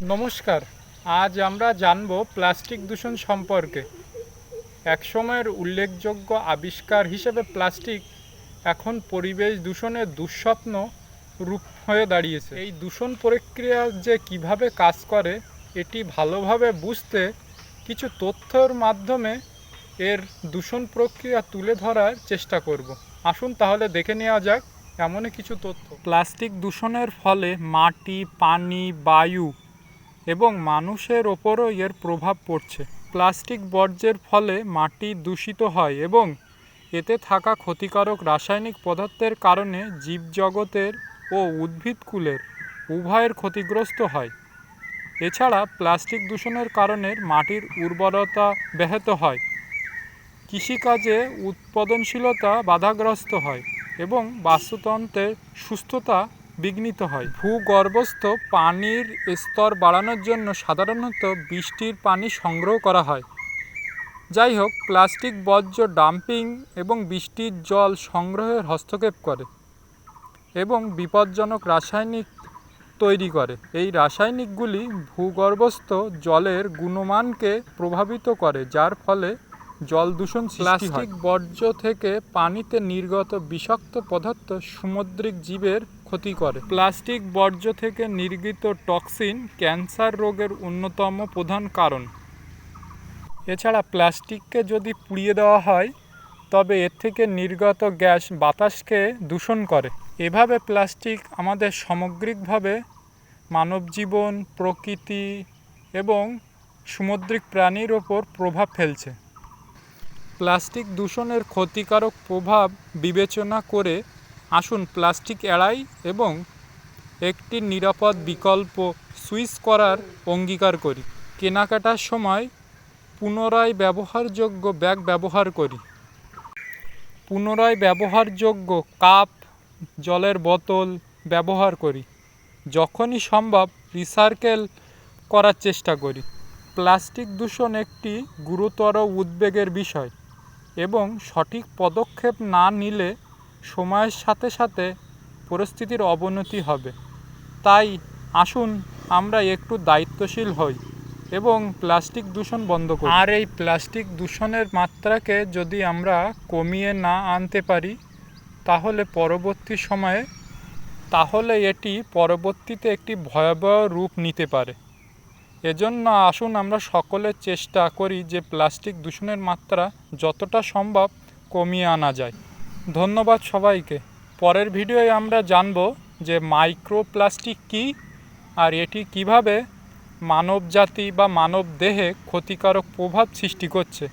নমস্কার। আজ আমরা জানব প্লাস্টিক দূষণ সম্পর্কে। একসময়ের উল্লেখযোগ্য আবিষ্কার হিসেবে প্লাস্টিক এখন পরিবেশ দূষণের দুঃস্বপ্ন রূপ হয়ে দাঁড়িয়েছে। এই দূষণ প্রক্রিয়া যে কিভাবে কাজ করে এটি ভালোভাবে বুঝতে কিছু তথ্যের মাধ্যমে এর দূষণ প্রক্রিয়া তুলে ধরার চেষ্টা করব। আসুন তাহলে দেখে নেওয়া যাক এমনই কিছু তথ্য। প্লাস্টিক দূষণের ফলে মাটি, পানি, বায়ু এবং মানুষের ওপরও এর প্রভাব পড়ছে। প্লাস্টিক বর্জ্যের ফলে মাটি দূষিত হয় এবং এতে থাকা ক্ষতিকারক রাসায়নিক পদার্থের কারণে জীবজগতের ও উদ্ভিদকুলের উভয়ের ক্ষতিগ্রস্ত হয়। এছাড়া প্লাস্টিক দূষণের কারণে মাটির উর্বরতা ব্যাহত হয়, কৃষিকাজে উৎপাদনশীলতা বাধাগ্রস্ত হয় এবং বাস্তুতন্ত্রের সুস্থতা বিঘ্নিত হয়। ভূগর্ভস্থ পানির স্তর বাড়ানোর জন্য সাধারণত বৃষ্টির পানি সংগ্রহ করা হয়। যাই হোক, প্লাস্টিক বর্জ্য ডাম্পিং এবং বৃষ্টির জল সংগ্রহে হস্তক্ষেপ করে এবং বিপজ্জনক রাসায়নিক তৈরি করে। এই রাসায়নিকগুলি ভূগর্ভস্থ জলের গুণমানকে প্রভাবিত করে, যার ফলে জল দূষণ সৃষ্টি হয়। প্লাস্টিক বর্জ্য থেকে পানিতে নির্গত বিষাক্ত পদার্থ সামুদ্রিক জীবের ক্ষতি করে। প্লাস্টিক বর্জ্য থেকে নির্গত টক্সিন ক্যান্সার রোগের অন্যতম প্রধান কারণ। এছাড়া প্লাস্টিককে যদি পুড়িয়ে দেওয়া হয় তবে এর থেকে নির্গত গ্যাস বাতাসকে দূষণ করে। এভাবে প্লাস্টিক আমাদের সামগ্রিকভাবে মানবজীবন, প্রকৃতি এবং সামুদ্রিক প্রাণীর ওপর প্রভাব ফেলছে। প্লাস্টিক দূষণের ক্ষতিকারক প্রভাব বিবেচনা করে আসুন প্লাস্টিক এড়াই এবং একটি নিরাপদ বিকল্প সুইচ করার অঙ্গীকার করি। কেনাকাটার সময় পুনরায় ব্যবহারযোগ্য ব্যাগ ব্যবহার করি। পুনরায় ব্যবহারযোগ্য কাপ, জলের বোতল ব্যবহার করি। যখনই সম্ভব রিসাইকেল করার চেষ্টা করি। প্লাস্টিক দূষণ একটি গুরুতর উদ্বেগের বিষয় এবং সঠিক পদক্ষেপ না নিলে সময়ের সাথে সাথে পরিস্থিতির অবনতি হবে। তাই আসুন আমরা একটু দায়িত্বশীল হই এবং প্লাস্টিক দূষণ বন্ধ করি। আর এই প্লাস্টিক দূষণের মাত্রাকে যদি আমরা কমিয়ে না আনতে পারি তাহলে এটি পরবর্তীতে একটি ভয়াবহ রূপ নিতে পারে। এজন্য আসুন আমরা সকলে চেষ্টা করি যে প্লাস্টিক দূষণের মাত্রা যতটা সম্ভব কমিয়ে আনা যায়। ধন্যবাদ সবাইকে। পরের ভিডিওয়ে আমরা জানব যে মাইক্রোপ্লাস্টিক কী আর এটি কিভাবে মানবজাতি বা মানব দেহে ক্ষতিকারক প্রভাব সৃষ্টি করছে।